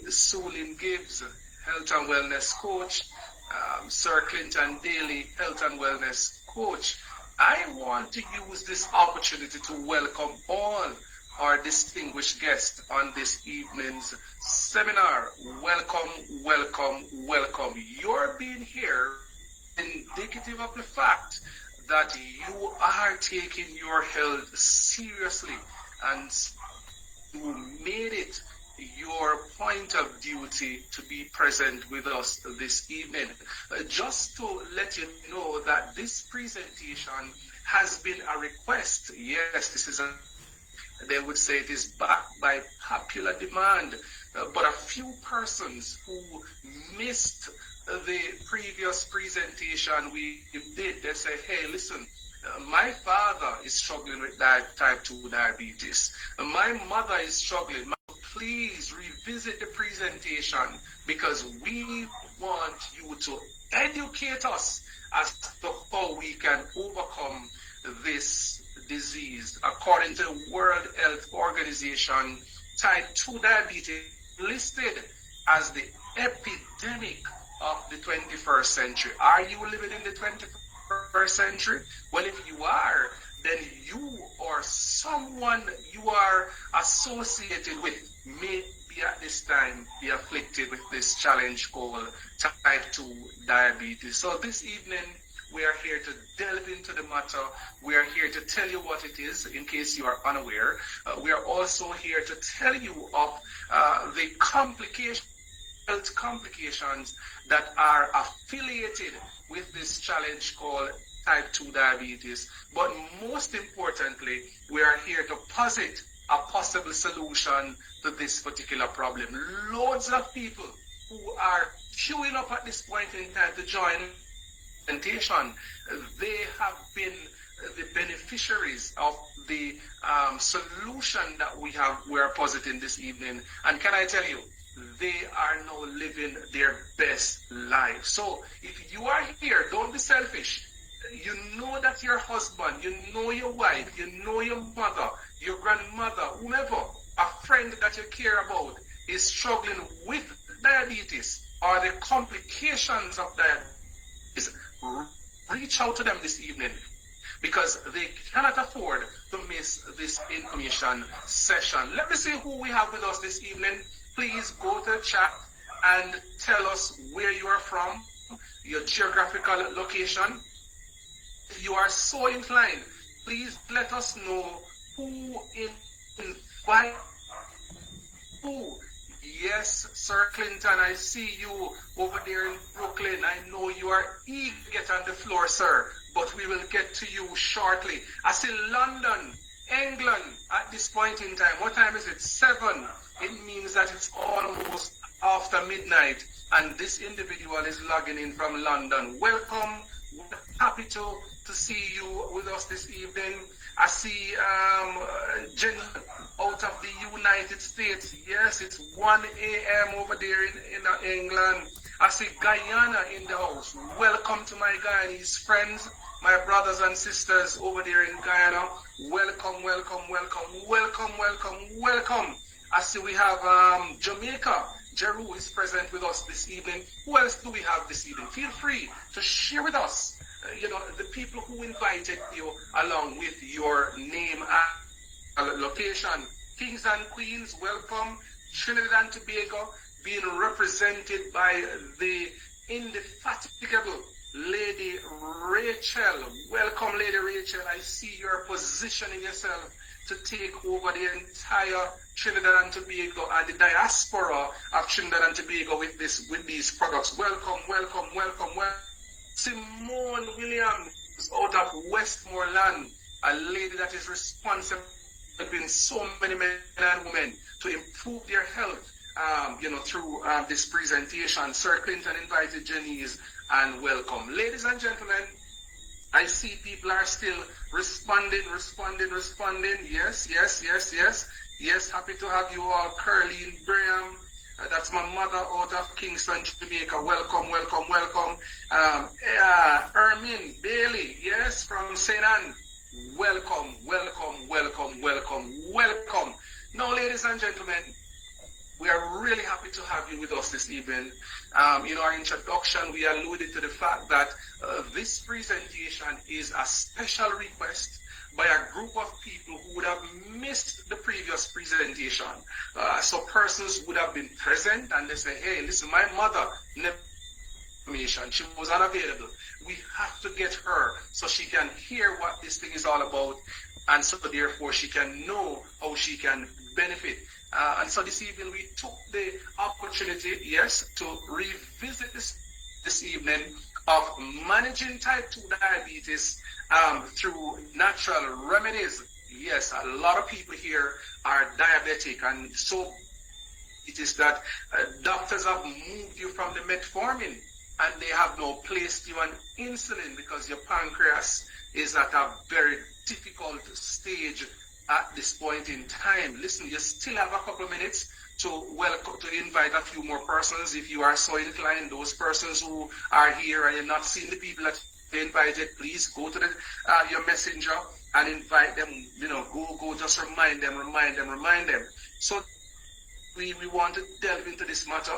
Sulin Gibbs, Health and Wellness Coach, Sir Clinton Daly, Health and Wellness Coach. I want to use this opportunity to welcome all our distinguished guests on this evening's seminar. Welcome, welcome, welcome. Your being here indicative of the fact that you are taking your health seriously and you made it your point of duty to be present with us this evening. Just to let you know that this presentation has been a request. Yes, this is they would say it is backed by popular demand, but a few persons who missed the previous presentation we did, they say, hey, listen, my father is struggling with type 2 diabetes. My mother is struggling. Please revisit the presentation because we want you to educate us as to how we can overcome this disease. According to the World Health Organization, type 2 diabetes listed as the epidemic of the 21st century. Are you living in the 21st century? Well, if you are, then you or someone you are associated with may be at this time be afflicted with this challenge called type 2 diabetes. So this evening, we are here to delve into the matter. We are here to tell you what it is, in case you are unaware. We are also here to tell you of the health complications that are affiliated with this challenge called type 2 diabetes. But most importantly, we are here to posit a possible solution to this particular problem. Loads of people who are queuing up at this point in time to join the presentation, they have been the beneficiaries of the solution that we are positing this evening. And can I tell you, they are now living their best life. So if you are here, don't be selfish. You know that your husband, you know your wife, you know your mother, your grandmother, whomever, a friend that you care about is struggling with diabetes or the complications of diabetes. Reach out to them this evening because they cannot afford to miss this information session. Let me see who we have with us this evening. Please go to the chat and tell us where you are from, your geographical location. If you are so inclined, please let us know who invite who. Yes, Sir Clinton, I see you over there in Brooklyn. I know you are eager to get on the floor, sir, but we will get to you shortly. I see London, England at this point in time. What time is it? 7. It means that it's almost after midnight, and this individual is logging in from London. Welcome. We're happy to see you with us this evening. I see Jen out of the United States. Yes, it's 1 a.m. over there in England. I see Guyana in the house. Welcome to my Guyanese friends, my brothers and sisters over there in Guyana. Welcome, welcome, welcome, welcome, welcome, welcome. I see we have Jamaica. Jeru is present with us this evening. Who else do we have this evening? Feel free to share with us, the people who invited you along with your name and location. Kings and Queens, welcome. Trinidad and Tobago being represented by the indefatigable Lady Rachel. Welcome, Lady Rachel. I see you're positioning yourself to take over the entire Trinidad and Tobago and the diaspora of Trinidad and Tobago with these products. Welcome, welcome, welcome, welcome. Simone Williams out of Westmoreland, a lady that is responsible for helping so many men and women to improve their health, through this presentation. Sir Clinton invited Janice, and welcome. Ladies and gentlemen, I see people are still responding. Yes. Yes, happy to have you all. Curly Graham, that's my mother out of Kingston, Jamaica. Welcome. Ermin Bailey, yes, from St. Anne. Welcome. Now, ladies and gentlemen, we are really happy to have you with us this evening. In our introduction, we alluded to the fact that this presentation is a special request by a group of people who would have missed the previous presentation. So persons would have been present and they say, hey, listen, my mother never information. She was unavailable. We have to get her so she can hear what this thing is all about, and so therefore she can know how she can benefit. And so this evening we took the opportunity, yes, to revisit this evening of managing type 2 diabetes through natural remedies. Yes, a lot of people here are diabetic, and so it is that doctors have moved you from the metformin and they have now placed you on insulin because your pancreas is at a very difficult stage at this point in time. Listen, you still have a couple of minutes to invite a few more persons if you are so inclined. Those persons who are here and you're not seeing the people that they invited, please go to your messenger and invite them. Go just remind them. So we want to delve into this matter,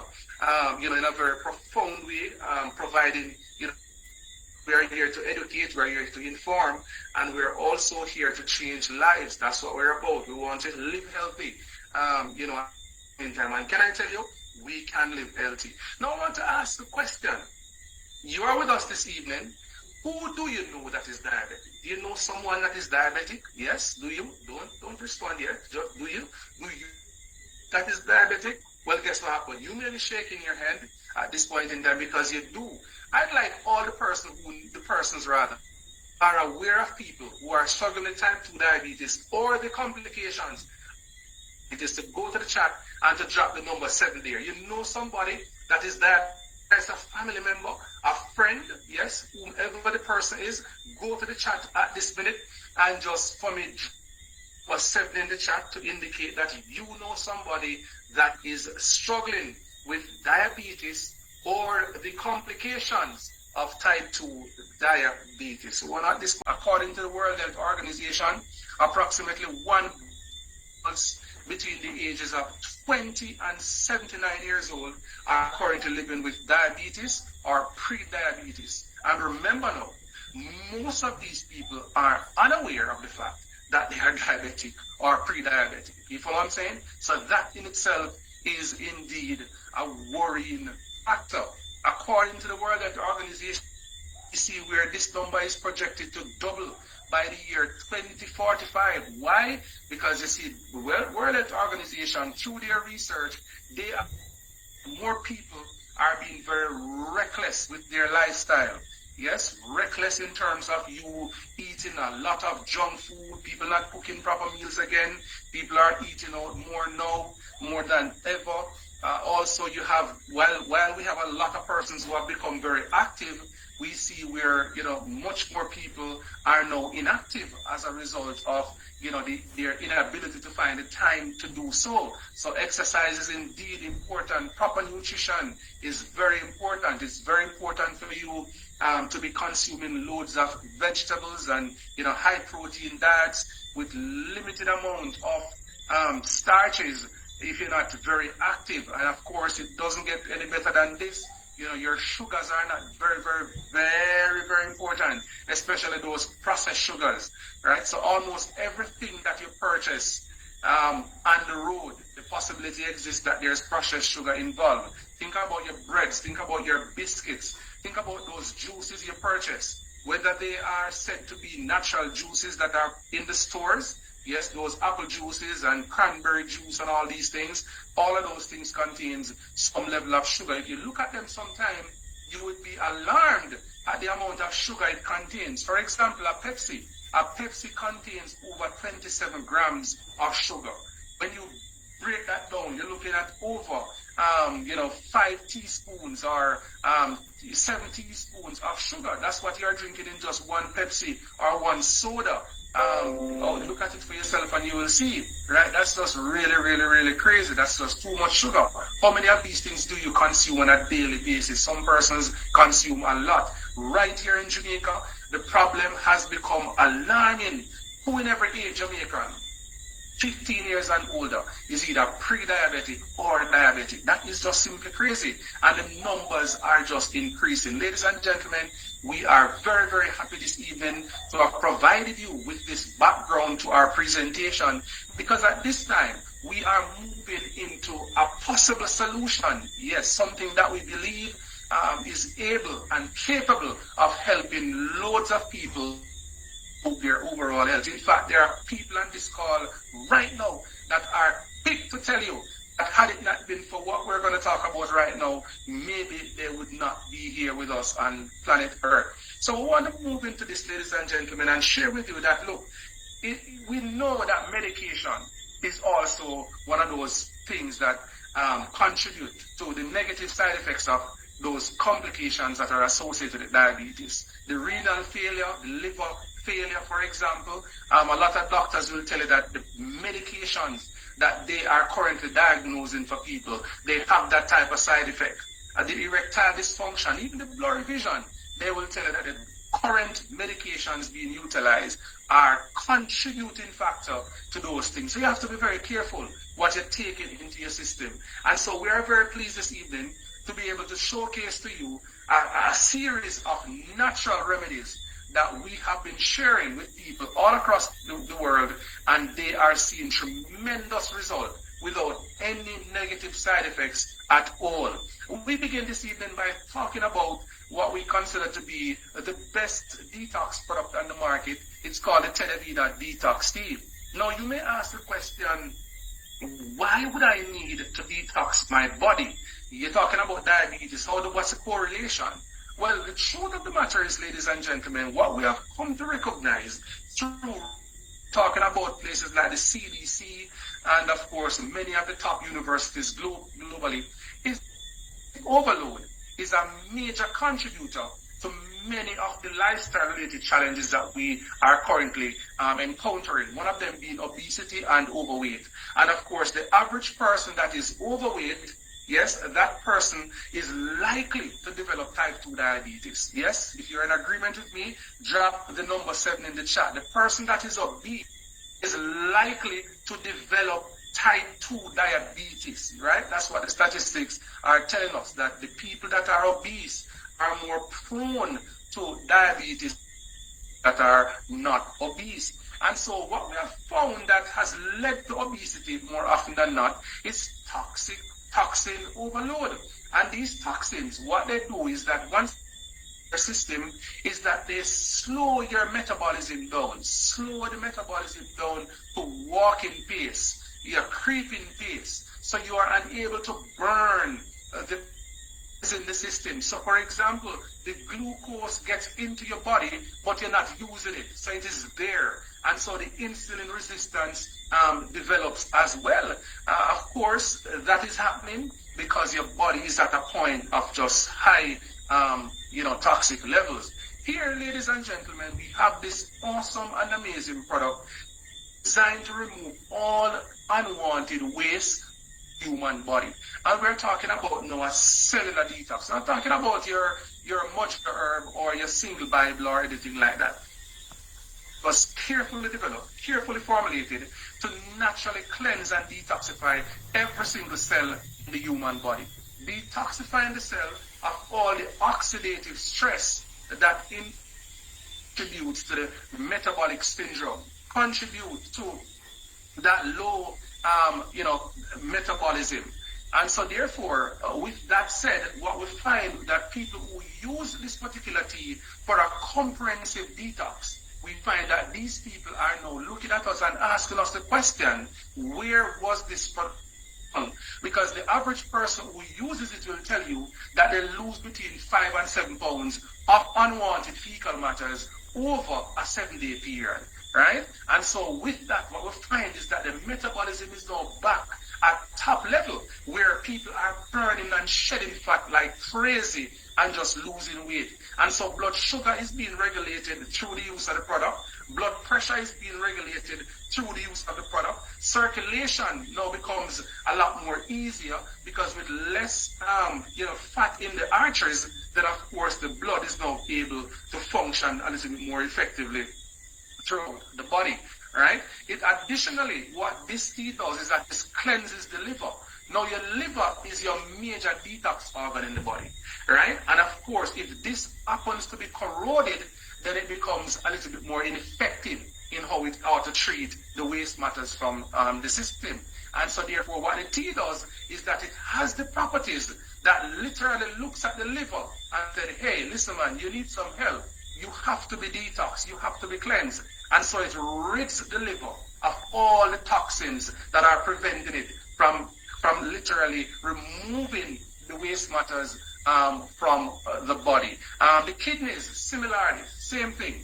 in a very profound way, providing, we are here to educate, we are here to inform, and we're also here to change lives. That's what we're about. We want to live healthy, in time. And can I tell you, we can live healthy. Now I want to ask the question. You are with us this evening. Who do you know that is diabetic? Do you know someone that is diabetic? Yes? Do you? Don't respond yet. Just, do you? That is diabetic? Well, guess what happened? You may be shaking your head at this point in time because you do. I'd like all the persons are aware of people who are struggling with type 2 diabetes or the complications. It is to go to the chat and to drop the number 7 there. You know somebody that is diabetic, as a family member, a friend, yes, whomever the person is, go to the chat at this minute and just for me was 7 in the chat to indicate that you know somebody that is struggling with diabetes or the complications of type 2 diabetes. So at this, according to the World Health Organization, approximately 1 between the ages of 20 and 79 years old are currently living with diabetes or pre-diabetes. And remember now, most of these people are unaware of the fact that they are diabetic or pre-diabetic. You follow what I'm saying? So that in itself is indeed a worrying factor. According to the World Health Organization, you see where this number is projected to double by the year 2045. Why? Because you see, the World Health Organization, through their research, more people are being very reckless with their lifestyle. Yes, reckless in terms of you eating a lot of junk food, people not cooking proper meals again, people are eating out more now, more than ever. Also, you have, while we have a lot of persons who have become very active, we see where, much more people are now inactive as a result of, their inability to find the time to do so. So exercise is indeed important. Proper nutrition is very important. It's very important for you to be consuming loads of vegetables and, high protein diets with limited amount of starches if you're not very active. And of course, it doesn't get any better than this. Your sugars are not very, very, very, very important, especially those processed sugars, right? So almost everything that you purchase on the road, the possibility exists that there's processed sugar involved. Think about your breads, think about your biscuits, think about those juices you purchase, whether they are said to be natural juices that are in the stores. Yes, those apple juices and cranberry juice and all these things, all of those things contains some level of sugar. If you look at them sometime, you would be alarmed at the amount of sugar it contains. For example, a Pepsi contains over 27 grams of sugar. When you break that down, you're looking at over 5 teaspoons or 7 teaspoons of sugar. That's what you're drinking in just one Pepsi or one soda. Look at it for yourself and you will see, right? That's just really, really, really crazy. That's just too much sugar. How many of these things do you consume on a daily basis? Some persons consume a lot. Right here in Jamaica, the problem has become alarming. Who in every age Jamaican 15 years and older is either pre-diabetic or diabetic. That is just simply crazy. And the numbers are just increasing. Ladies and gentlemen, we are very, very happy this evening to have provided you with this background to our presentation, because at this time, we are moving into a possible solution. Yes, something that we believe is able and capable of helping loads of people with their overall health. In fact, there are people on this call right now that are quick to tell you that had it not been for what we're going to talk about right now, maybe they would not be here with us on planet Earth. So we want to move into this, ladies and gentlemen, and share with you that, look, we know that medication is also one of those things that contribute to the negative side effects of those complications that are associated with diabetes. The renal failure, the liver failure, for example. A lot of doctors will tell you that the medications that they are currently diagnosing for people, they have that type of side effect. The erectile dysfunction, even the blurry vision, they will tell you that the current medications being utilized are contributing factor to those things. So you have to be very careful what you're taking into your system. And so we are very pleased this evening to be able to showcase to you a series of natural remedies that we have been sharing with people all across the world, and they are seeing tremendous results without any negative side effects at all. We begin this evening by talking about what we consider to be the best detox product on the market. It's called the Tedavida Detox Tea. Now you may ask the question, why would I need to detox my body? You're talking about diabetes. What's the correlation? Well, the truth of the matter is, ladies and gentlemen, what we have come to recognize through talking about places like the CDC and, of course, many of the top universities globally, is overload is a major contributor to many of the lifestyle-related challenges that we are currently encountering, one of them being obesity and overweight. And, of course, the average person that is overweight, yes, that person is likely to develop type 2 diabetes. Yes, if you're in agreement with me, drop the number 7 in the chat. The person that is obese is likely to develop type 2 diabetes, right? That's what the statistics are telling us, that the people that are obese are more prone to diabetes that are not obese. And so what we have found that has led to obesity more often than not is toxin overload. And these toxins, what they do is that once your system is that they slow your metabolism down, slow the metabolism down to walking pace, your creeping pace, so you are unable to burn the in the system. So for example, the glucose gets into your body, but you're not using it, so it is there, and so the insulin resistance develops as well. Of course, that is happening because your body is at a point of just high toxic levels. Here, ladies and gentlemen, we have this awesome and amazing product designed to remove all unwanted waste human body. And we're talking about now a cellular detox. I'm not talking about your mocha herb or your single Bible or anything like that. It was carefully developed, carefully formulated to naturally cleanse and detoxify every single cell in the human body. Detoxifying the cell of all the oxidative stress that contributes to the metabolic syndrome, contribute to that low metabolism. And so therefore, with that said, what we find that people who use this particular tea for a comprehensive detox, we find that these people are now looking at us and asking us the question, where was this product from? Because the average person who uses it will tell you that they lose between 5 and 7 pounds of unwanted fecal matters over a 7-day period. Right? And so with that, what we find is that the metabolism is now back at top level, where people are burning and shedding fat like crazy and just losing weight. And so blood sugar is being regulated through the use of the product. Blood pressure is being regulated through the use of the product. Circulation now becomes a lot more easier because with less fat in the arteries, then of course the blood is now able to function a little bit more effectively through the body. right? It additionally, what this tea does is that it cleanses the liver. Now, your liver is your major detox organ in the body, right? And of course, if this happens to be corroded, then it becomes a little bit more ineffective in how it ought to treat the waste matters from the system. And so therefore, what the tea does is that it has the properties that literally looks at the liver and said, hey, listen man, you need some help. You have to be detoxed. You have to be cleansed. And so it rids the liver of all the toxins that are preventing it from literally removing the waste matters from the body. The kidneys, similarly, same thing.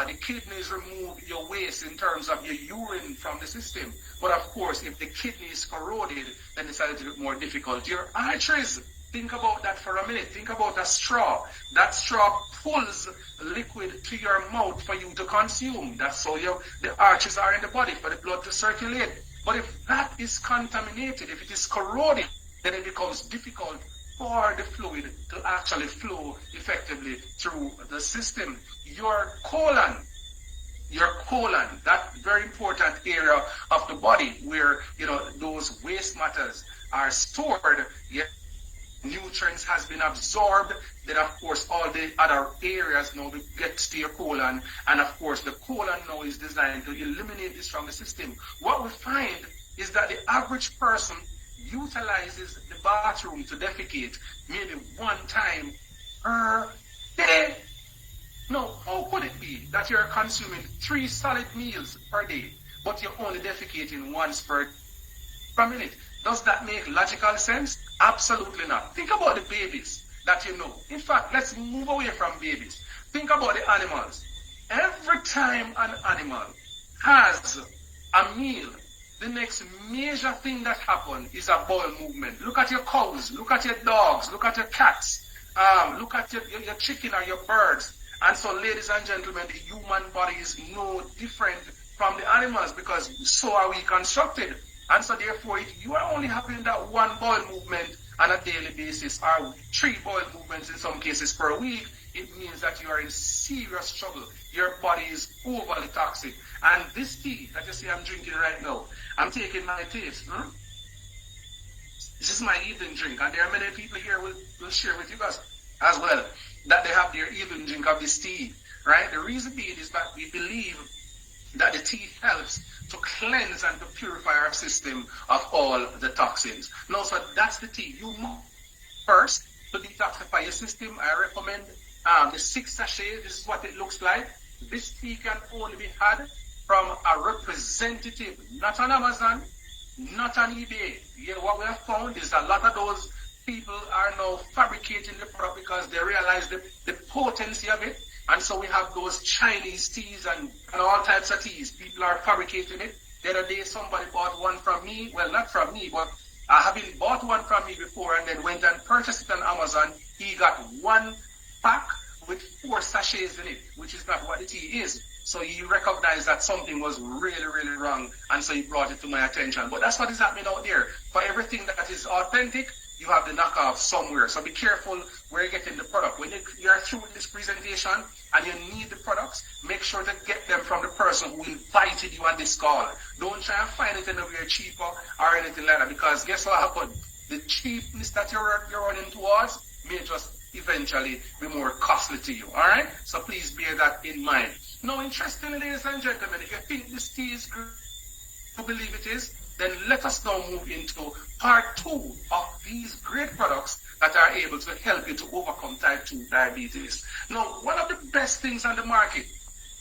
The kidneys remove your waste in terms of your urine from the system. But of course, if the kidney is corroded, then it's a little bit more difficult. Your arteries, think about that for a minute. Think about a straw. That straw pulls liquid to your mouth for you to consume. That's how the arteries are in the body, for the blood to circulate. But if that is contaminated, if it is corroded, then it becomes difficult for the fluid to actually flow effectively through the system. Your colon, that very important area of the body where, those waste matters are stored, yet nutrients has been absorbed, then of course all the other areas now gets to your colon, and of course the colon now is designed to eliminate this from the system. What we find is that the average person utilizes the bathroom to defecate maybe one time per day. Now, how could it be that you're consuming 3 solid meals per day, but you're only defecating once per minute? Does that make logical sense? Absolutely not. Think about the babies that you know. In fact, let's move away from babies. Think about the animals. Every time an animal has a meal, the next major thing that happens is a bowel movement. Look at your cows, look at your dogs, look at your cats, look at your chicken or your birds. And so, ladies and gentlemen, the human body is no different from the animals because so are we constructed. And so, therefore, if you are only having that one bowel movement on a daily basis or 3 bowel movements in some cases per week, it means that you are in serious trouble. Your body is overly toxic. And this tea that you see I'm drinking right now, I'm taking my taste. This is my evening drink, and there are many people here who will share with you guys as well that they have their evening drink of this tea, right? The reason being is that we believe that the tea helps to cleanse and to purify our system of all the toxins. Now, so that's the tea. You must first, to detoxify your system, I recommend the 6 sachets. This is what it looks like. This tea can only be had from a representative, not on Amazon, not on eBay. What we have found is a lot of those people are now fabricating the product because they realize the potency of it. And so we have those Chinese teas and all types of teas. People are fabricating it. The other day somebody bought one from me. Well, not from me, but having bought one from me before and then went and purchased it on Amazon, he got 1 pack with 4 sachets in it, which is not what the tea is. So he recognized that something was really, really wrong, and so he brought it to my attention. But that's what is happening out there. For everything that is authentic, you have the knockoff somewhere. So be careful where you're getting the product. When you're through with this presentation and you need the products, make sure to get them from the person who invited you on this call. Don't try and find it anywhere cheaper or anything like that, because guess what happened? The cheapness that you're running towards may just eventually be more costly to you. All right? So please bear that in mind. Now, interestingly, ladies and gentlemen, if you think this tea is good, you believe it is, then let us now move into part 2 of these great products that are able to help you to overcome type 2 diabetes. Now, one of the best things on the market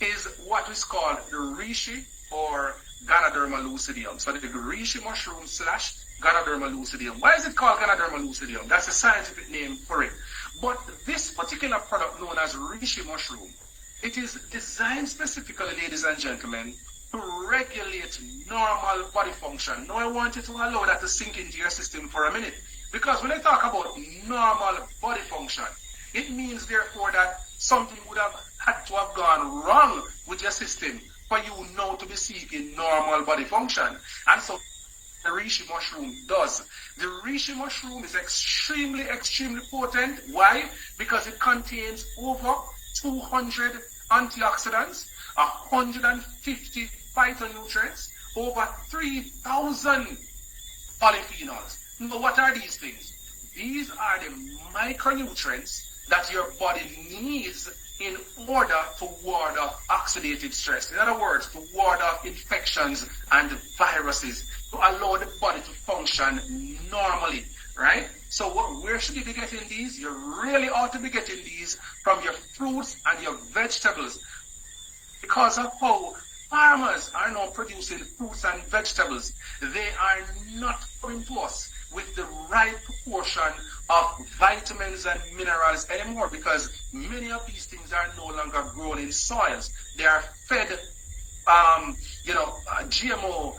is what is called the reishi or Ganoderma lucidium. So the reishi mushroom / Ganoderma lucidium. Why is it called Ganoderma lucidium? That's a scientific name for it. But this particular product known as reishi mushroom, it is designed specifically, ladies and gentlemen, to regulate normal body function. Now I want you to allow that to sink into your system for a minute. Because when I talk about normal body function, it means therefore that something would have had to have gone wrong with your system for you now to be seeking normal body function. And so the reishi mushroom does. The reishi mushroom is extremely, extremely potent. Why? Because it contains over 200 antioxidants, 150 phytonutrients, over 3,000 polyphenols. Now, what are these things? These are the micronutrients that your body needs in order to ward off oxidative stress. In other words, to ward off infections and viruses, to allow the body to function normally, right? So where should you be getting these? You really ought to be getting these from your fruits and your vegetables, because of how farmers are now producing fruits and vegetables. They are not coming to us with the right proportion of vitamins and minerals anymore, because many of these things are no longer grown in soils. They are fed, GMO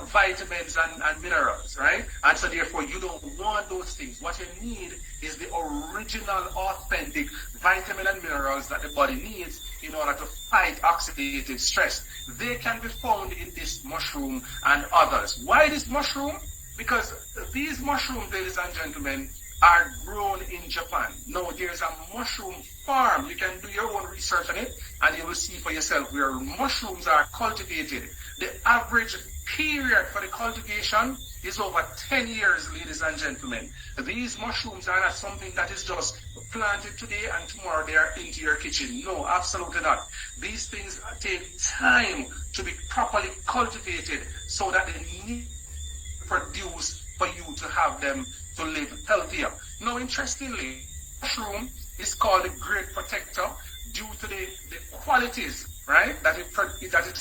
vitamins and minerals, right? And so therefore you don't want those things. What you need is the original, authentic vitamin and minerals that the body needs in order to fight oxidative stress. They can be found in this mushroom and others. Why this mushroom? Because these mushrooms, ladies and gentlemen, are grown in Japan. Now, there's a mushroom farm. You can do your own research on it, and you will see for yourself where mushrooms are cultivated. The average period for the cultivation is over 10 years, ladies and gentlemen. These mushrooms are not something that is just planted today and tomorrow they are into your kitchen. No, absolutely not. These things take time to be properly cultivated so that they need to produce for you to have them to live healthier. Now, interestingly, mushroom is called a great protector due to the qualities, right, that it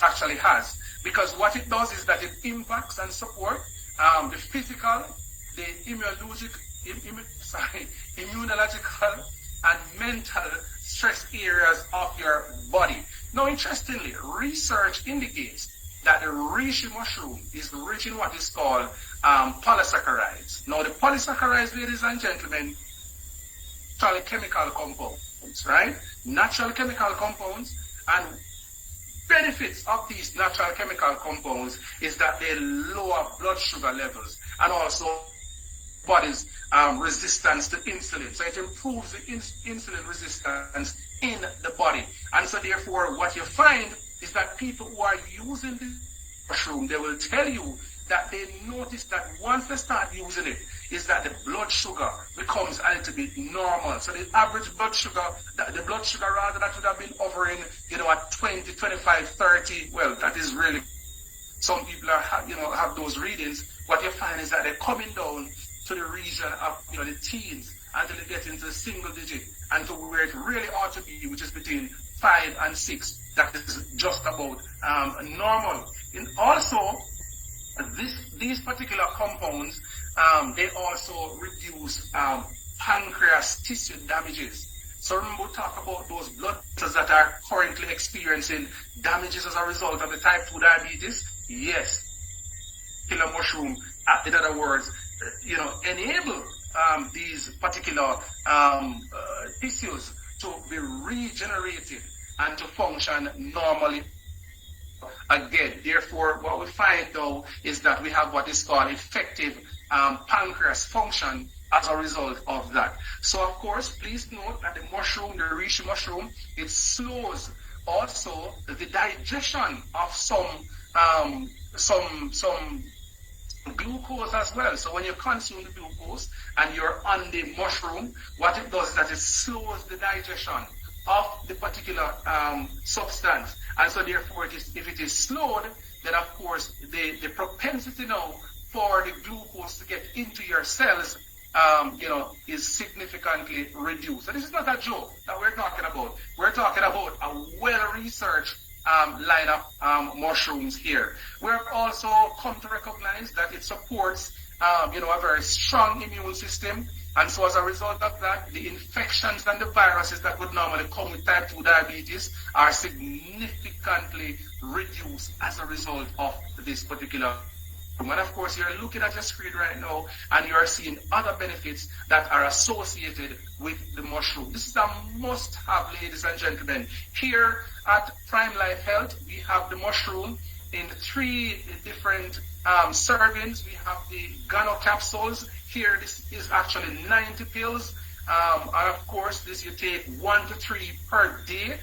actually has. Because what it does is that it impacts and supports the physical, the immunological, and mental stress areas of your body. Now, interestingly, research indicates that the reishi mushroom is rich in what is called polysaccharides. Now, the polysaccharides, ladies and gentlemen, natural chemical compounds, right? Natural chemical compounds, and benefits of these natural chemical compounds is that they lower blood sugar levels and also body's resistance to insulin. So it improves the insulin resistance in the body. And so therefore what you find is that people who are using this mushroom, they will tell you that they notice that once they start using it, is that the blood sugar becomes a little bit normal. So the average blood sugar, the blood sugar rather that would have been hovering, at 20, 25, 30, well, that is really, some people are, have those readings. What you find is that they're coming down to the region of, the teens until they get into the single digit and to where it really ought to be, which is between 5 and 6. That is just about normal. And also, these particular compounds, they also reduce pancreas tissue damages. So remember, we talk about those blood cells that are currently experiencing damages as a result of the type 2 diabetes. Yes, killer mushroom, in other words, enable these particular tissues to be regenerated and to function normally again. Therefore, what we find though is that we have what is called effective pancreas function as a result of that. So of course, please note that the mushroom, the reishi mushroom, it slows also the digestion of some glucose as well. So when you consume the glucose and you're on the mushroom, what it does is that it slows the digestion of the particular substance. And so therefore, if it is slowed, then of course the propensity now for the glucose to get into your cells is significantly reduced. So this is not a joke that we're talking about. We're talking about a well-researched line of mushrooms here. We've also come to recognize that it supports a very strong immune system. And so as a result of that, the infections and the viruses that would normally come with type 2 diabetes are significantly reduced as a result of this particular. And of course, you're looking at your screen right now and you are seeing other benefits that are associated with the mushroom. This is a must-have, ladies and gentlemen. Here at Prime Life Health, we have the mushroom in 3 different servings. We have the Gano capsules. Here, this is actually 90 pills. And of course, this you take 1 to 3 per day,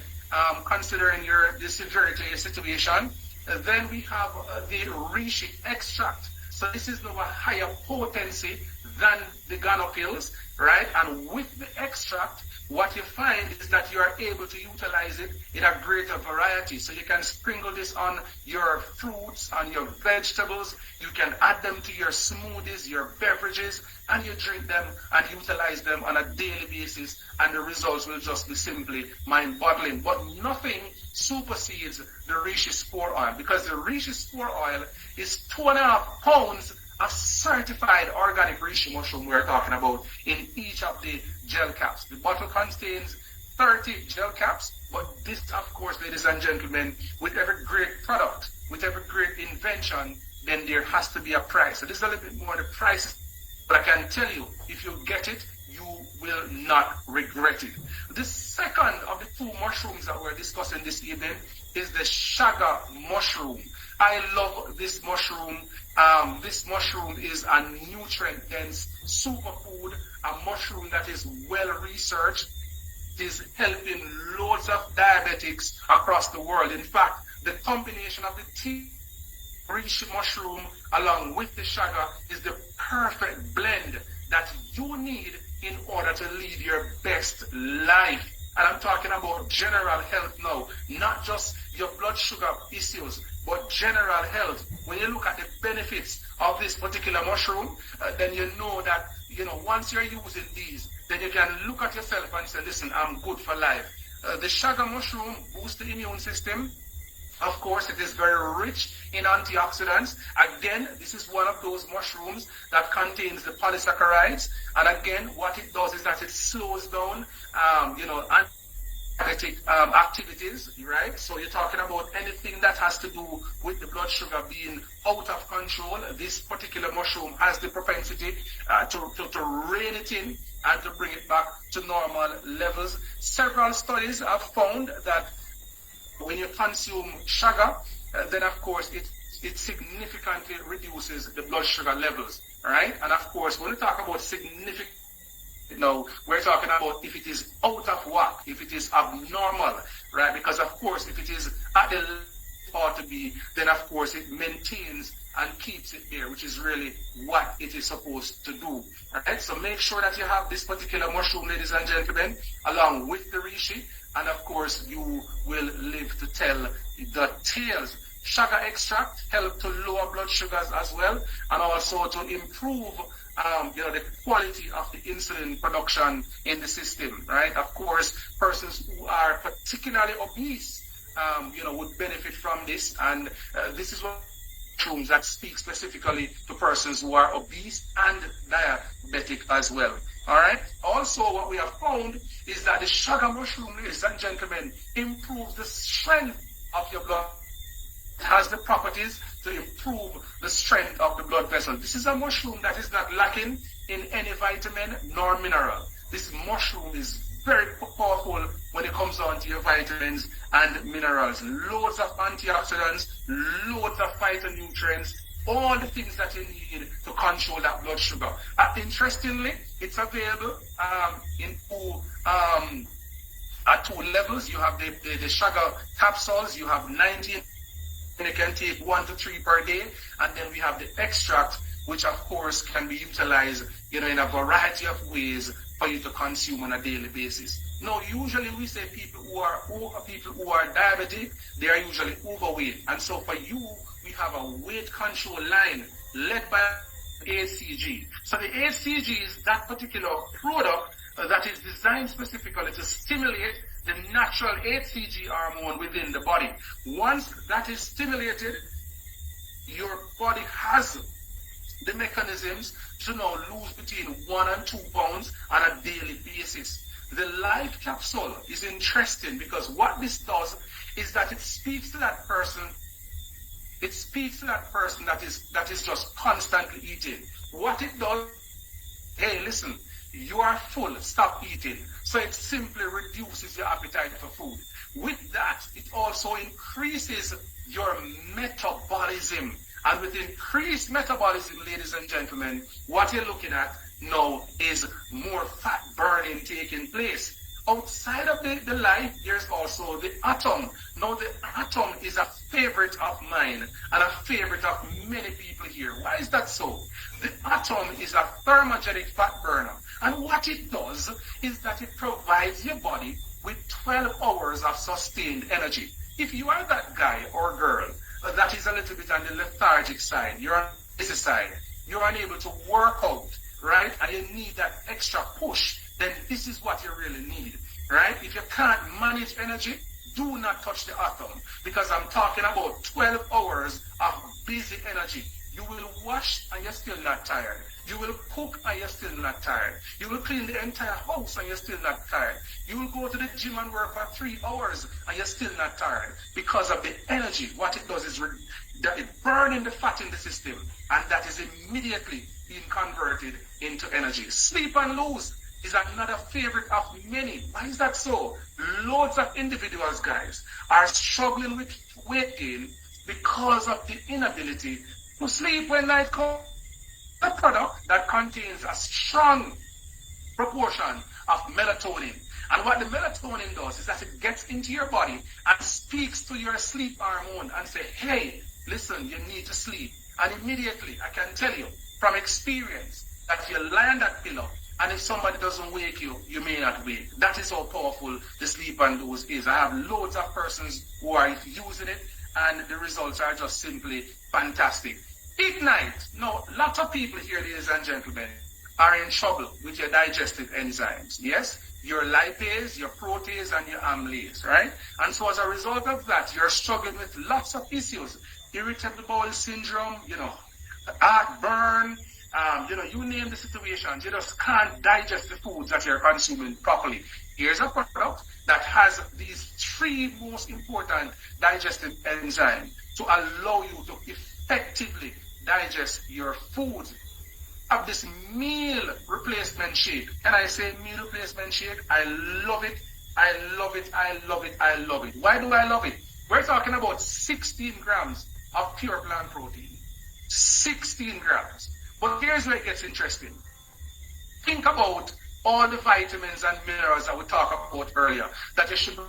considering the severity of your situation. Then we have the reishi extract. So this is now a higher potency than the Ghana pills, right? And with the extract, what you find is that you are able to utilize it in a greater variety. So you can sprinkle this on your fruits, on your vegetables. You can add them to your smoothies, your beverages, and you drink them and utilize them on a daily basis. And the results will just be simply mind-boggling. But nothing supersedes the reishi spore oil, because the reishi spore oil is 2.5 pounds of certified organic reishi mushroom we're talking about in each of the gel caps. The bottle contains 30 gel caps, but this, of course, ladies and gentlemen, with every great product, with every great invention, then there has to be a price. So this is a little bit more the price, but I can tell you, if you get it, you will not regret it. The second of the two mushrooms that we're discussing this evening is the shaga mushroom. I love this mushroom. This mushroom is a nutrient-dense superfood, a mushroom that is well-researched. It is helping loads of diabetics across the world. In fact, the combination of the tea reishi mushroom along with the shaga is the perfect blend that you need in order to lead your best life. And I'm talking about general health now, not just your blood sugar issues, but general health. When you look at the benefits of this particular mushroom, then you know that, once you're using these, then you can look at yourself and say, listen, I'm good for life. The shaga mushroom boosts the immune system. Of course, it is very rich in antioxidants. Again, this is one of those mushrooms that contains the polysaccharides. And again, what it does is that it slows down, activities, right? So you're talking about anything that has to do with the blood sugar being out of control. This particular mushroom has the propensity to rein it in and to bring it back to normal levels. Several studies have found that when you consume shaga, then of course it significantly reduces the blood sugar levels, right? And of course, when we talk about significant, we're talking about if it is out of whack, if it is abnormal, right? Because of course, if it is at the level it ought to be, then of course it maintains and keeps it there, which is really what it is supposed to do, right? So make sure that you have this particular mushroom, ladies and gentlemen, along with the reishi, and of course you will live to tell the tales. Shaga extract help to lower blood sugars as well, and also to improve the quality of the insulin production in the system, right? Of course, persons who are particularly obese, would benefit from this, and this is what mushrooms that speak specifically to persons who are obese and diabetic as well. All right. Also, what we have found is that the shaga mushroom, ladies and gentlemen, improves the strength of your blood. It has the properties to improve the strength of the blood vessel. This is a mushroom that is not lacking in any vitamin nor mineral. This mushroom is very powerful when it comes down to your vitamins and minerals. Loads of antioxidants, loads of phytonutrients, all the things that you need to control that blood sugar. Interestingly, it's available in two levels. You have the shaga capsules, you have 19, and you can take 1 to 3 per day, and then we have the extract, which of course can be utilized in a variety of ways for you to consume on a daily basis. Now, usually we say people who are diabetic, they are usually overweight, and so for you, we have a weight control line led by HCG. So the HCG is that particular product that is designed specifically to stimulate the natural HCG hormone within the body. Once that is stimulated, your body has the mechanisms to now lose between 1 and 2 pounds on a daily basis. The life capsule is interesting because what this does is that it speaks to that person. It speaks to that person that is just constantly eating. What it does, hey, listen, you are full, stop eating. So it simply reduces your appetite for food. With that, it also increases your metabolism. And with increased metabolism, ladies and gentlemen, what you're looking at now is more fat burning taking place. Outside of the life, there's also the atom. Now, the atom is a phase favorite of mine and a favorite of many people here. Why is that so? The atom is a thermogenic fat burner, and what it does is that it provides your body with 12 hours of sustained energy. If you are that guy or girl that is a little bit on the lethargic side, you're on the lazy side, you're unable to work out, right, and you need that extra push, then this is what you really need, right? If you can't manage energy, do not touch the atom, because I'm talking about 12 hours of busy energy. You will wash and you're still not tired. You will cook and you're still not tired. You will clean the entire house and you're still not tired. You will go to the gym and work for 3 hours and you're still not tired because of the energy. What it does is that it burning the fat in the system, and that is immediately being converted into energy. Sleep and lose is another favorite of many. Why is that so? Loads of individuals, guys, are struggling with weight gain because of the inability to sleep when night comes. A product that contains a strong proportion of melatonin. And what the melatonin does is that it gets into your body and speaks to your sleep hormone and say, hey, listen, you need to sleep. And immediately, I can tell you from experience that you lie on that pillow, and if somebody doesn't wake you, you may not wake. That is how powerful the sleep and lose is. I have loads of persons who are using it, and the results are just simply fantastic. Ignite. Now, lots of people here, ladies and gentlemen, are in trouble with your digestive enzymes. Yes? Your lipase, your protease, and your amylase, right? And so as a result of that, you're struggling with lots of issues. Irritable bowel syndrome, heartburn, you name the situations. You just can't digest the foods that you're consuming properly. Here's a product that has these 3 most important digestive enzymes to allow you to effectively digest your food. Have this meal replacement shake. Can I say meal replacement shake? I love it. I love it. I love it. I love it. Why do I love it? We're talking about 16 grams of pure plant protein. 16 grams. But here's where it gets interesting. Think about all the vitamins and minerals that we talked about earlier that you should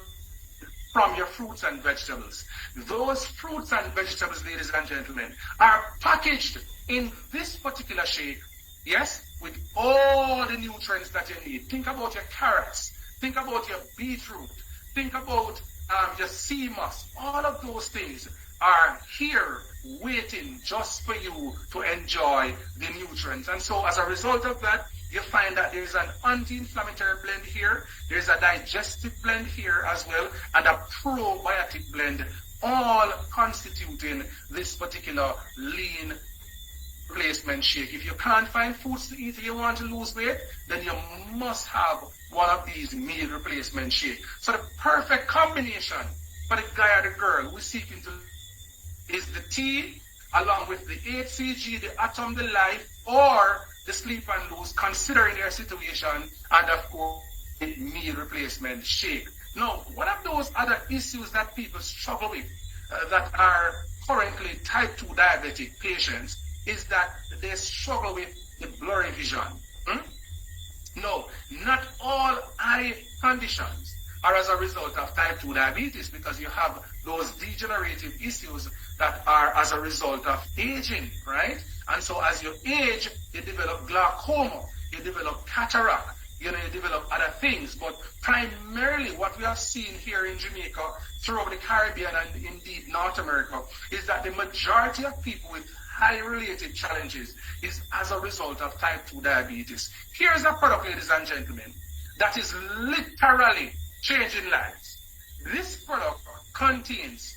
from your fruits and vegetables. Those fruits and vegetables, ladies and gentlemen, are packaged in this particular shake, yes, with all the nutrients that you need. Think about your carrots. Think about your beetroot. Think about your sea moss. All of those things are here waiting just for you to enjoy the nutrients. And so as a result of that, you find that there's an anti-inflammatory blend here, there's a digestive blend here as well, and a probiotic blend, all constituting this particular lean replacement shake. If you can't find foods to eat and you want to lose weight, then you must have one of these meal replacement shakes. So the perfect combination for the guy or the girl who is seeking to is the tea along with the HCG, the atom, the life, or the sleep and lose, considering their situation, and of course, the meal replacement shake. Now, one of those other issues that people struggle with that are currently type 2 diabetic patients is that they struggle with the blurry vision. No, not all eye conditions are as a result of type 2 diabetes, because you have those degenerative issues that are as a result of aging, right? And so as you age, you develop glaucoma, you develop cataract, you develop other things. But primarily what we have seen here in Jamaica, throughout the Caribbean and indeed North America, is that the majority of people with high-related challenges is as a result of type 2 diabetes. Here's a product, ladies and gentlemen, that is literally changing lives. This product contains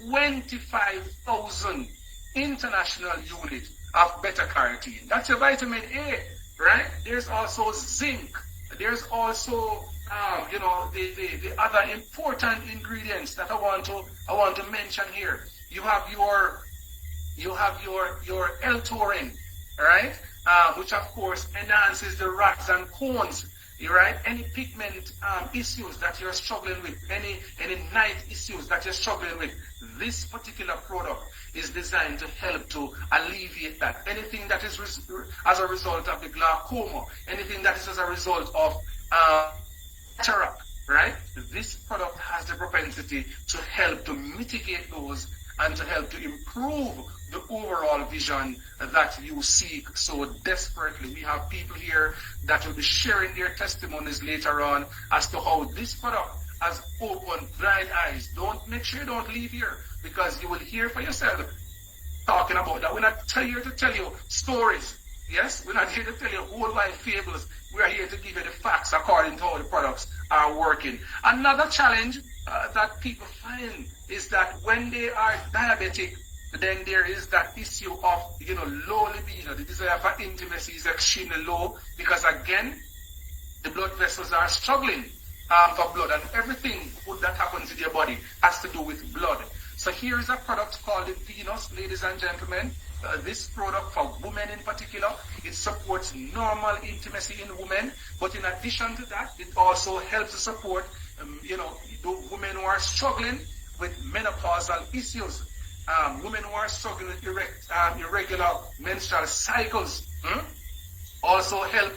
25,000 international units of beta-carotene. That's your vitamin A, right? There's also zinc. There's also, the other important ingredients that I want to mention here. You have your L-taurine, right? Which of course enhances the rods and cones, right? Any pigment issues that you're struggling with, any night issues that you're struggling with, this particular product is designed to help to alleviate that. Anything that is as a result of the glaucoma, anything that is as a result of cataract, right? This product has the propensity to help to mitigate those and to help to improve the overall vision that you seek so desperately. We have people here that will be sharing their testimonies later on as to how this product has opened blind eyes. Don't make sure you don't leave here, because you will hear for yourself talking about that. We're not here to tell you stories. Yes, we're not here to tell you whole wide fables. We are here to give you the facts according to how the products are working. Another challenge that people find is that when they are diabetic, then there is that issue of, low libido. The desire for intimacy is extremely low because, again, the blood vessels are struggling for blood, and everything that happens in your body has to do with blood. So here is a product called the Venus, ladies and gentlemen. This product for women in particular, it supports normal intimacy in women, but in addition to that, it also helps to support, the women who are struggling with menopausal issues, women who are struggling with irregular menstrual cycles, also help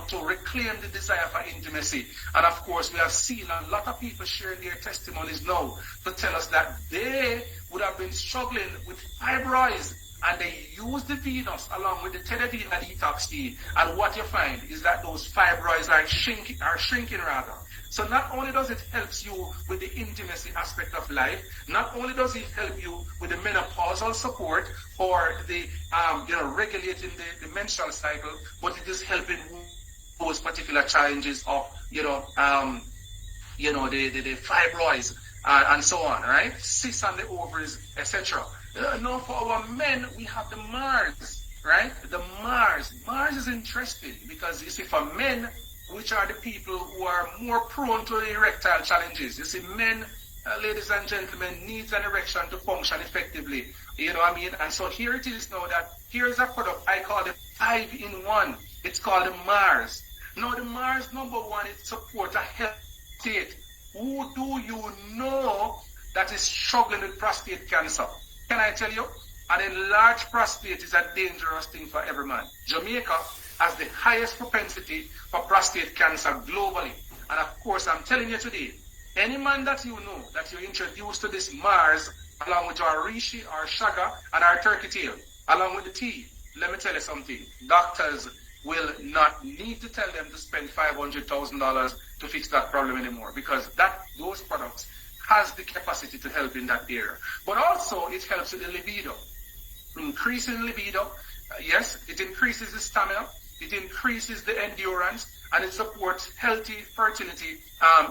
to reclaim the desire for intimacy. And of course, we have seen a lot of people sharing their testimonies now to tell us that they would have been struggling with fibroids, and they use the Venus along with the Tenadine and detox tea, and what you find is that those fibroids are shrinking rather. So not only does it help you with the intimacy aspect of life, not only does it help you with the menopausal support or the regulating the menstrual cycle, but it is helping those particular challenges of the fibroids and so on, right? Cysts on the ovaries, etc. Now for our men, we have the Mars, right? The Mars. Mars is interesting because you see, for men, which are the people who are more prone to the erectile challenges. You see, men, ladies and gentlemen, needs an erection to function effectively. You know what I mean? And so here it is now that here is a product I call the 5-in-1. It's called the Mars. Now the Mars, number one, it supports a health state. Who do you know that is struggling with prostate cancer? Can I tell you? An enlarged prostate is a dangerous thing for every man. Jamaica has the highest propensity for prostate cancer globally. And of course, I'm telling you today, any man that you know that you introduce to this Mars, along with our reishi, our shaga, and our turkey tail, along with the tea, let me tell you something. Doctors will not need to tell them to spend $500,000 to fix that problem anymore, because those products has the capacity to help in that area. But also, it helps with the libido. Increasing libido, yes, it increases the stamina, it increases the endurance, and it supports healthy fertility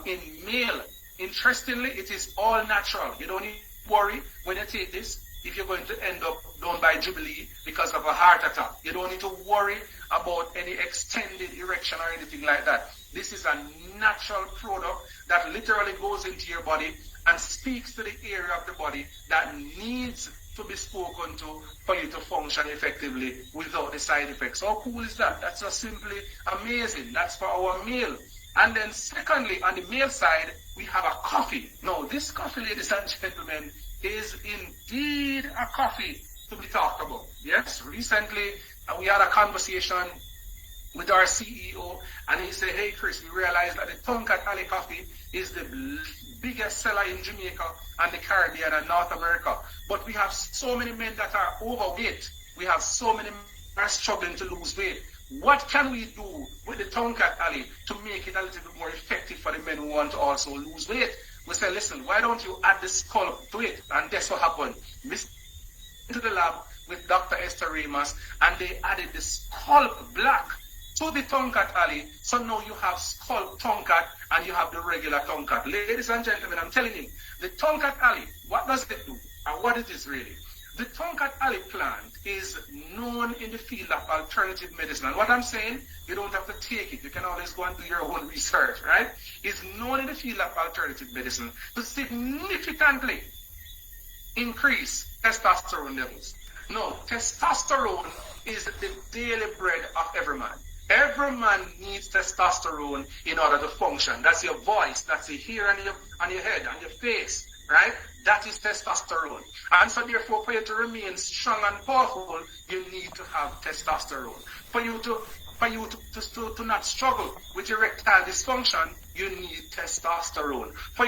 in male. Interestingly, it is all natural. You don't need to worry when you take this if you're going to end up down by Jubilee because of a heart attack. You don't need to worry about any extended erection or anything like that. This is a natural product that literally goes into your body and speaks to the area of the body that needs to be spoken to for you to function effectively without the side effects. How cool is that? That's just simply amazing. That's for our male. And then secondly, on the male side, we have a coffee. Now, this coffee, ladies and gentlemen, is indeed a coffee to be talked about. Yes, recently we had a conversation with our CEO, and he said, hey Chris, we realized that the Tonkat Ali coffee is the biggest seller in Jamaica and the Caribbean and North America. But we have so many men that are overweight. We have so many men that are struggling to lose weight. What can we do with the Tonkat Ali to make it a little bit more effective for the men who want to also lose weight? We said, listen, why don't you add the scalp to it? And guess what happened? Into the lab with Dr. Esther Remus, and they added the scalp black to the Tonkat Ali. So now you have scalp Tonkat and you have the regular Tonkat. Ladies and gentlemen, I'm telling you, the Tonkat Ali, what does it do? And what it is really? The Tonkat Ali plant is known in the field of alternative medicine. And what I'm saying, you don't have to take it. You can always go and do your own research, right? It's known in the field of alternative medicine to significantly increase testosterone levels. No, testosterone is the daily bread of every man. Every man needs testosterone in order to function. That's your voice, that's your hair on your head, on your face, right? That is testosterone. And so therefore, for you to remain strong and powerful, you need to have testosterone. For you to not struggle with erectile dysfunction, you need testosterone. For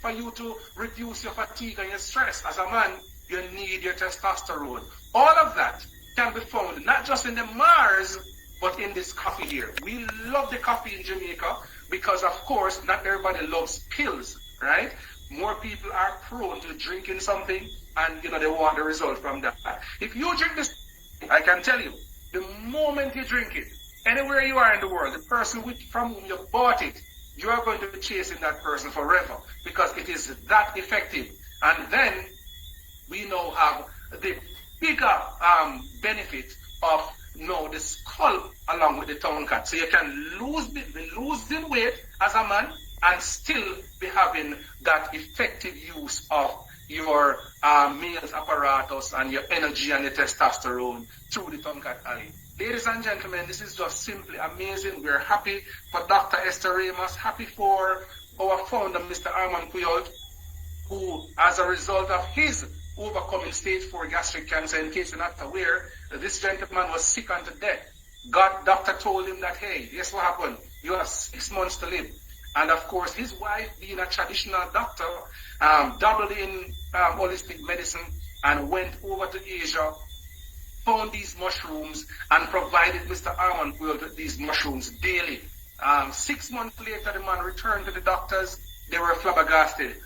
for you to reduce your fatigue and your stress. As a man, you need your testosterone. All of that can be found not just in the Mars, but in this coffee here. We love the coffee in Jamaica because, of course, not everybody loves pills, right? More people are prone to drinking something and, they want the result from that. If you drink this, I can tell you, the moment you drink it, anywhere you are in the world, the person from whom you bought it, you are going to be chasing that person forever because it is that effective. And then we now have the bigger benefit of the skull along with the tongue cut. So you can losing weight as a man and still be having that effective use of your male apparatus and your energy and your testosterone through the tongue cut alley. Ladies and gentlemen, this is just simply amazing. We're happy for Dr. Esther Ramos, happy for our founder, Mr. Armand Puyol, who, as a result of his overcoming stage 4 gastric cancer, in case you're not aware, this gentleman was sick unto death. Doctor told him that, hey, guess what happened? You have 6 months to live. And of course, his wife, being a traditional doctor, dabbled in holistic medicine and went over to Asia, found these mushrooms, and provided Mr. Armand Puyol with these mushrooms daily. 6 months later, the man returned to the doctors. They were flabbergasted.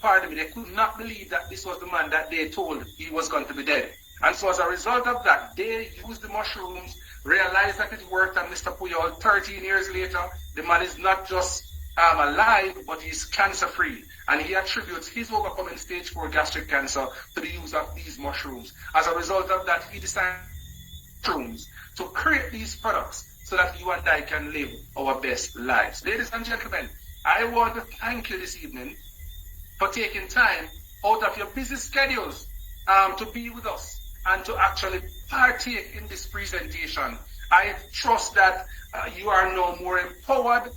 Pardon me, they could not believe that this was the man that they told he was going to be dead. And so as a result of that, they used the mushrooms, realized that it worked, and Mr. Puyol, 13 years later, the man is not just alive, but he's cancer-free. And he attributes his overcoming stage 4 gastric cancer to the use of these mushrooms. As a result of that, he decided mushrooms to create these products so that you and I can live our best lives. Ladies and gentlemen, I want to thank you this evening for taking time out of your busy schedules to be with us and to actually partake in this presentation. I trust that you are now more empowered.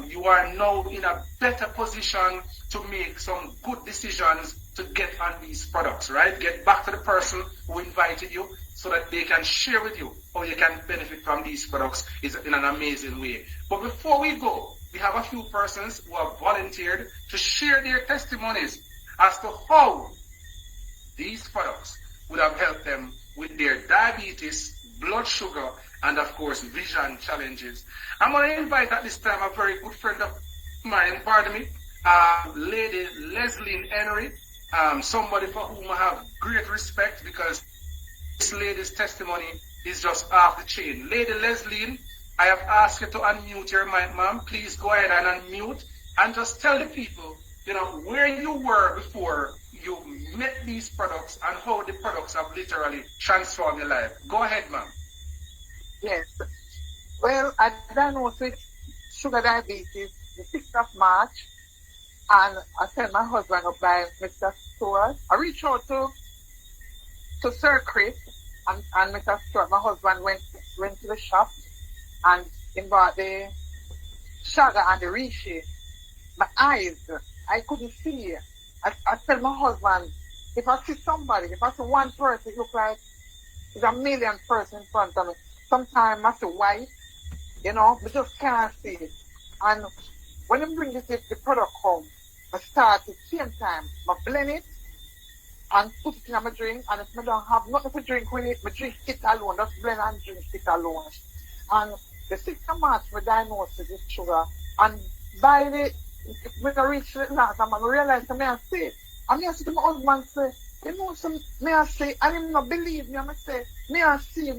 You are now in a better position to make some good decisions to get on these products, right? Get back to the person who invited you so that they can share with you how you can benefit from these products in an amazing way. But before we go, we have a few persons who have volunteered to share their testimonies as to how these products would have helped them with their diabetes, blood sugar, and of course, vision challenges. I'm going to invite at this time a very good friend of mine, pardon me, Lady Leslie Henry, somebody for whom I have great respect because this lady's testimony is just off the chain. Lady Leslie, I have asked you to unmute your mic, ma'am. Please go ahead and unmute and just tell the people, where you were before you met these products and how the products have literally transformed your life. Go ahead, ma'am. Yes. Well, I diagnosed with sugar diabetes the 6th of March, and I sent my husband up by Mr. Stewart. I reached out to Sir Chris and Mr. Stewart. My husband went to the shop and he bought the sugar and the reishi. My eyes, I couldn't see. I tell my husband, if I see somebody, if I see one person, it looks like there's a million person in front of me. Sometimes I see white, but just can't see it. And when I bring the product home, I start at the same time. I blend it and put it in my drink. And if I don't have nothing to drink with it, I drink it alone. Just blend and drink it alone. And the 6th of March, I diagnosed with sugar. And by when I reach the last time, I realized I may say, and I say to my husband, say, may I say, and him not believe me, I say, may I see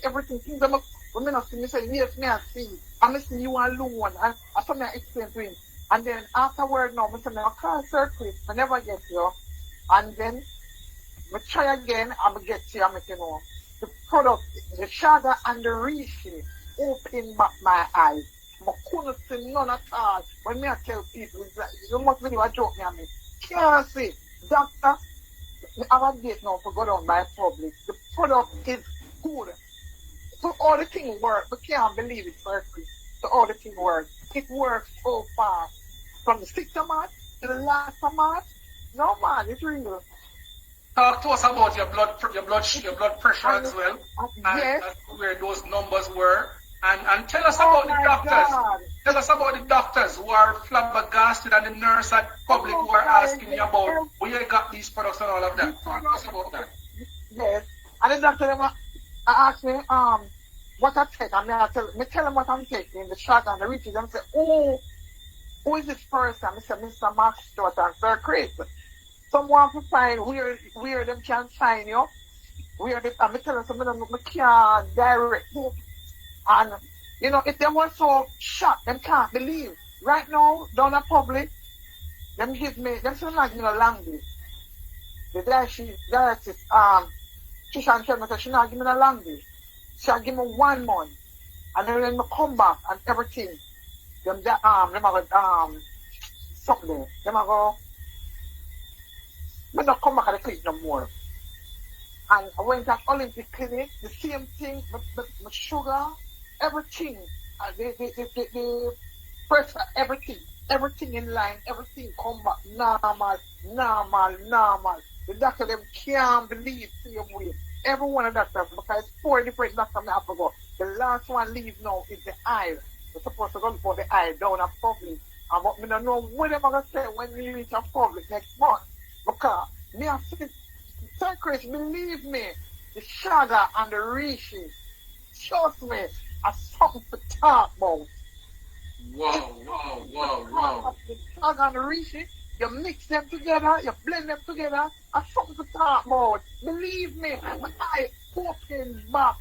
everything. Things that when I see, me say, yes, may I see. And I see you alone. And I told me I explain to him. And then afterward now, I say, I call Sir Chris, I never get you. And then I try again, I get you, I make you know. The product, the sugar and the reishi open back my eyes. I couldn't see none at all. When I tell people, it's like, you must believe a joke me and me. Can't see. Doctor, I have a date now to go down by public. The product is good. So all the things work, but can't believe it, Sir Chris. So all the things work. It works so fast. From the 6th of March to the last of March. No man, it's real. Talk to us about your blood pressure as well. Yes. And where those numbers were. And tell us about the doctors. God. Tell us about the doctors who are flabbergasted and the nurse and public who are asking you about where you got these products and all of that. Tell us about that. Yes. And the doctor asked me, what I take. And me tell them what I'm taking, the shot and the riches. And say, oh, who is this person? I said, Mr. Max Stewart and Sir Chris. Someone to find where them can find you. Where they, and me tell them something I can't direct you. And, you know, if they were so shocked, them can't believe. Right now, down the public, them give me, them still not give me a language. The dietitian, Trishan tell me that she not give me a language. She'll give me 1 month. And then when I come back and everything, them I go, something. Them I go, I don't come back at the clinic no more. And I went to Olympic Clinic, the same thing, my sugar, everything, the pressure, everything in line, everything come back normal. The doctor them can't believe same way. Every one of that stuff, because 4 different doctors I have to go. The last one leave now is the eye. We're supposed to go for the eye down at public. And but me don't know what I'm gonna say when we reach a public next month. Because me have seen Sir Chris, believe me, the sugar and the riches, trust me, are something to talk about. Wow. The sugar and the riches, you mix them together, you blend them together, are something to talk about. Believe me, my eye open back.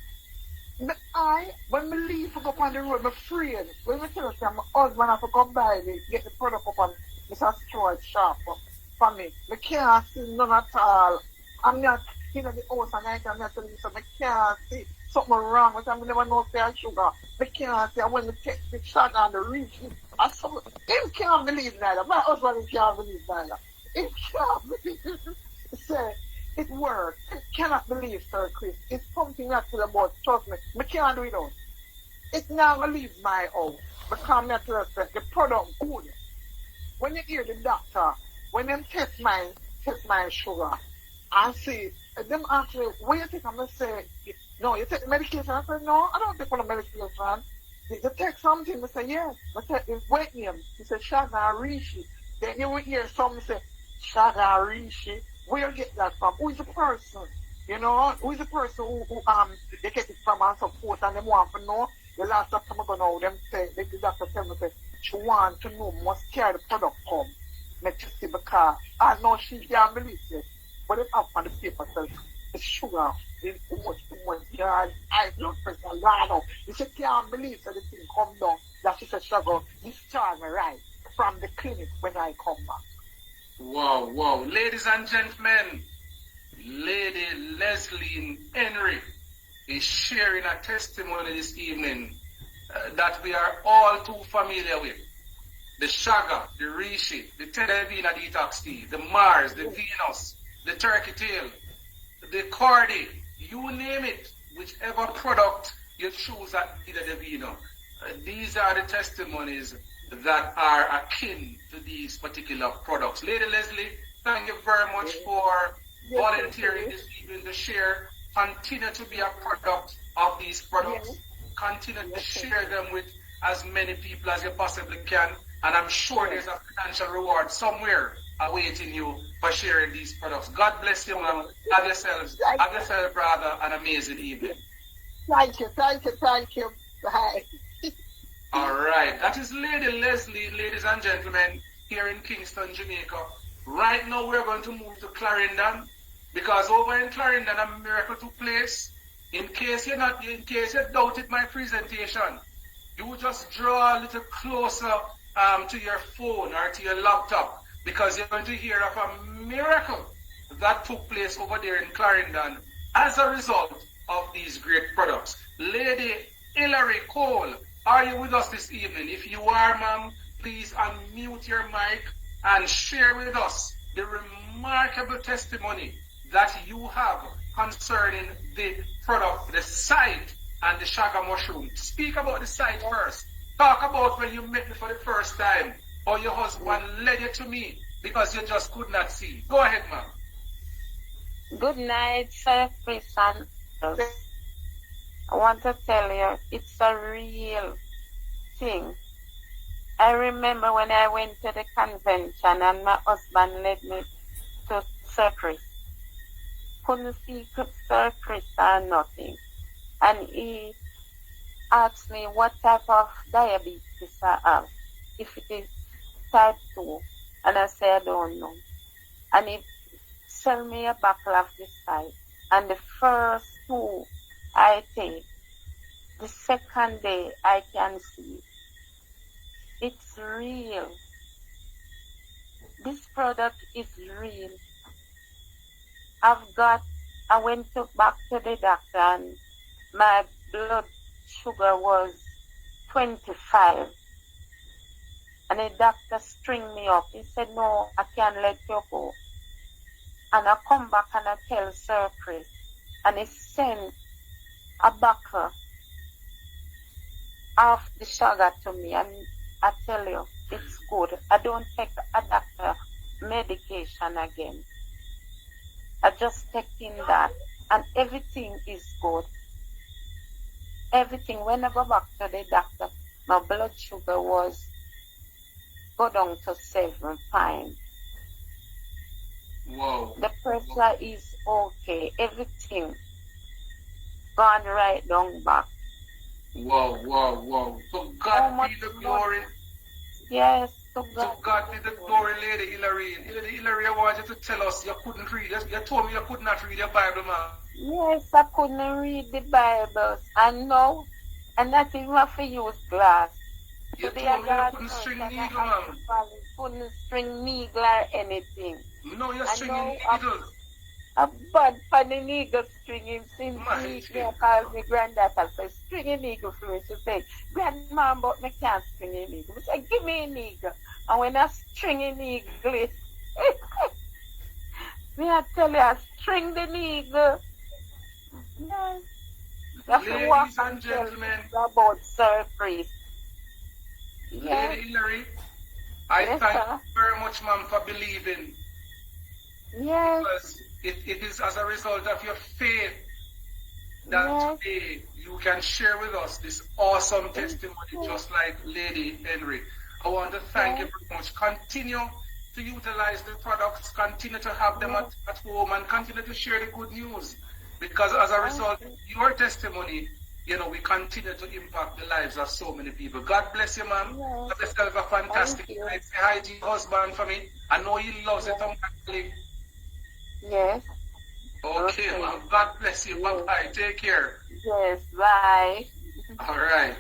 When me leave to go up on the road, I'm afraid. When I tell you, my husband have to come by me, get the product up on Mr. Stewart shop for me. I can't see none at all. I'm not in the house and I'm not telling you something. I can't see something wrong with them. I never know if they are sugar. I can't see. When I take the sugar and the rich, him can't believe neither. My husband can't believe neither. He can't believe. Say, it works. I cannot believe, Sir Chris. It's something that's about. Trust me. I can't do it out. It never leaves my house. Because I tell you, the product good. When you hear the doctor, when them test my sugar, and see, them ask me, what you take? I'm going to say, no, you take the medication? I say, no, I don't take the medication. You take something? I say, yes. I say, it's weight name. He said, Shaga Rishi. Then you will hear someone say, Shaga Rishi. Where you get that from? Who is the person? You know, who is the person who they get it from and so forth and they want to know? The last doctor I'm going to know, them say, the doctor tell me, say, she want to know, must carry the product come. Make you see, because I know she can't believe it. But it up on the paper says, the sugar is too much, God, high blood pressure, God up. You say, can't believe that the thing come down, that she said, sugar, discharge me right from the clinic when I come back. Wow. Ladies and gentlemen, Lady Leslie Henry is sharing a testimony this evening that we are all too familiar with. The Shaga, the Rishi, the Televina Detox Tea, the Mars, the Venus, the Turkey Tail, the Cordy, you name it, whichever product you choose at either the Vino. These are the testimonies that are akin to these particular products. Lady Leslie, thank you very much for volunteering this evening to share. Continue to be a product of these products. Continue to share them with as many people as you possibly can. And I'm sure there's a financial reward somewhere awaiting you for sharing these products. God bless you, ma'am. Have yourselves, rather, an amazing evening. Thank you. Bye. All right. That is Lady Leslie, ladies and gentlemen, here in Kingston, Jamaica. Right now, we're going to move to Clarendon, because over in Clarendon, a miracle took place. In case you doubted my presentation, you just draw a little closer to your phone or to your laptop, because you're going to hear of a miracle that took place over there in Clarendon as a result of these great products. Lady Hilary Cole, are you with us this evening? If you are, ma'am, please unmute your mic and share with us the remarkable testimony that you have concerning the product, the site, and the Shaga mushroom. Speak about the site first. Talk about when you met me for the first time, or your husband led you to me because you just could not see. Go ahead, ma'am. Good night, Sir Chris. I want to tell you, it's a real thing. I remember when I went to the convention and my husband led me to Sir Chris. Couldn't see Sir Chris or nothing. And he asked me what type of diabetes I have, if it is type 2. And I said, I don't know. And he sell me a bottle of this type. And the first 2 I take, the second day I can see it's real. This product is real. I went back to the doctor and my blood sugar was 25. And the doctor string me up. He said, no, I can't let you go. And I come back and I tell Sir Chris. And he sent a bottle of the sugar to me. And I tell you, it's good. I don't take a doctor medication again. I just take in that. And everything is good. Everything. When I go back to the doctor, my blood sugar was go down to 7 fine. Whoa. The pressure is okay. Everything gone right down back. Whoa. To God be the glory. Yes, to To God be the glory, Lady Hilary. Lady Hilary, I want you to tell us you couldn't read. You told me you could not read your Bible, man. Yes, I couldn't read the Bibles. And now, and not even have to use glass. You Today told me you got couldn't hurt string and I needle, had to man. fall. Couldn't string needle or anything. No, you're I stringing know needles. a bad funny needle stringing since My me dear. called me granddaughter said, string a needle for me. She said, Grandma, but me can't string a needle. I said, give me a needle. And when I string a needle, me I tell you, I string the needle. Yes. You have to walk Ladies and and tell gentlemen, people about Sir Chris. Yes, Lady Hilary, I yes, thank sir. you very much, ma'am, for believing. Yes, Because it is as a result of your faith that yes, today you can share with us this awesome testimony, just like Lady Henry. I want to thank you yes, very much. Continue to utilize the products, continue to have them yes, at home, and continue to share the good news. Because as a result of your testimony, we continue to impact the lives of so many people. God bless you, ma'am. yes. Have yourself a fantastic Thank you. night. Say hi to your husband for me. I know he loves it. Yes, yes, Okay, okay. ma'am. God bless you. Yes, Bye-bye. Take care. yes, bye. All right.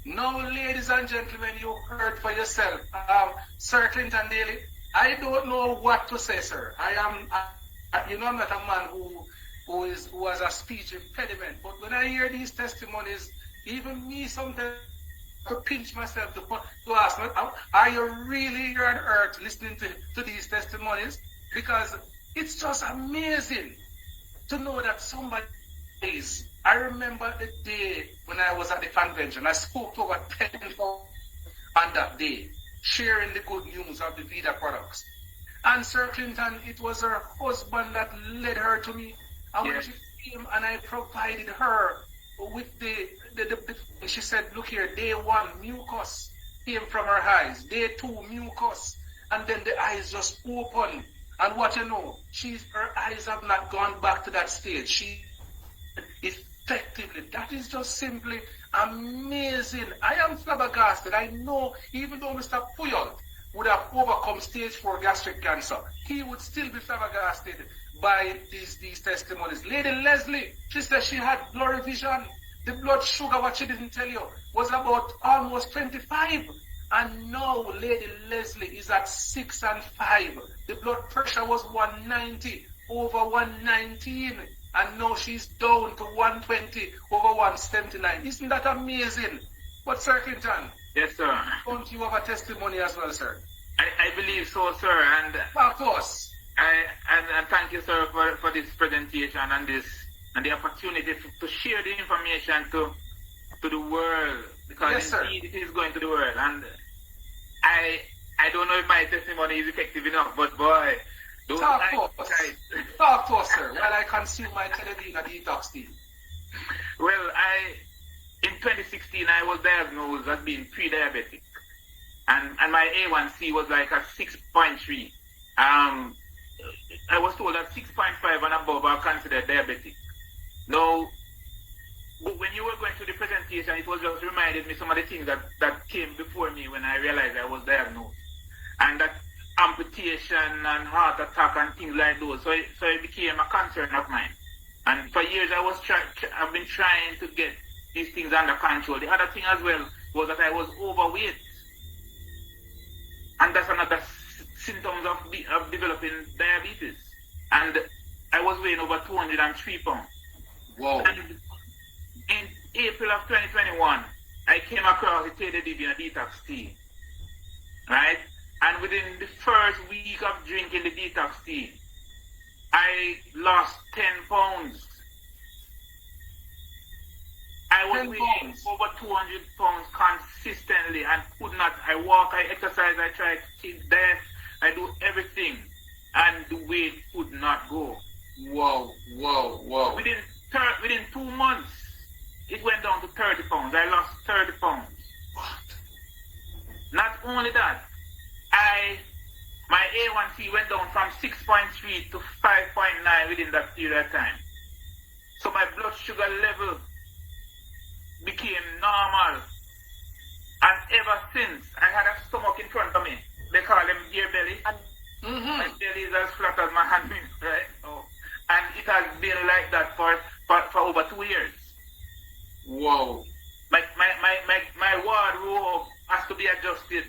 Now, ladies and gentlemen, you heard for yourself. Sir Clinton Daly, I don't know what to say, sir. I'm not a man who has a speech impediment. But when I hear these testimonies, even me sometimes to pinch myself to ask, are you really here on earth listening to these testimonies? Because it's just amazing to know that somebody is. I remember the day when I was at the convention. I spoke to over 10 people on that day, sharing the good news of the Vida products. And Sir Clinton, it was her husband that led her to me. And when she came and I provided her with the she said, look here, day 1, mucus came from her eyes. Day 2, mucus. And then the eyes just opened. And what you know, her eyes have not gone back to that stage. She effectively, that is just simply amazing. I am flabbergasted. I know even though Mr. Puyol would have overcome stage 4 gastric cancer, he would still be flabbergasted by these testimonies. Lady Leslie, she said she had blurry vision. The blood sugar, what she didn't tell you, was about almost 25. And now Lady Leslie is at 6 and 5. The blood pressure was 190 over 119. And now she's down to 120 over 179. Isn't that amazing? But Sir Clinton, yes, sir. Don't you have a testimony as well, sir? I believe so, sir. And of course. And thank you, sir, for this presentation and the opportunity to share the information to the world, because yes, indeed it is going to the world. And I don't know if my testimony is effective enough, but boy, talk to us, sir, while I consume my television detox tea. Well, in 2016 I was diagnosed as being pre-diabetic, and my A1C was like a 6.3. I was told that 6.5 and above are considered diabetic. Now, when you were going through the presentation, it was just reminded me some of the things that came before me when I realized I was diagnosed. And that amputation and heart attack and things like those. So it became a concern of mine. And for years I've been trying to get these things under control. The other thing as well was that I was overweight. And that's another symptoms of developing diabetes. And I was weighing over 203 pounds. Wow. And in April of 2021, I came across the TDD in a detox tea. Right? And within the first week of drinking the detox tea, I lost 10 pounds. I was weighing over 200 pounds consistently and could not. I walk, I exercise, I try to keep diet, I do everything, and the weight could not go. Wow. Within 2 months, it went down to 30 pounds. I lost 30 pounds. What? Not only that, my A1C went down from 6.3 to 5.9 within that period of time. So my blood sugar level became normal. And ever since, I had a stomach in front of me. They call them beer belly. My belly is as flat as my hand, right? Oh. And it has been like that for over 2 years. Wow. My wardrobe has to be adjusted.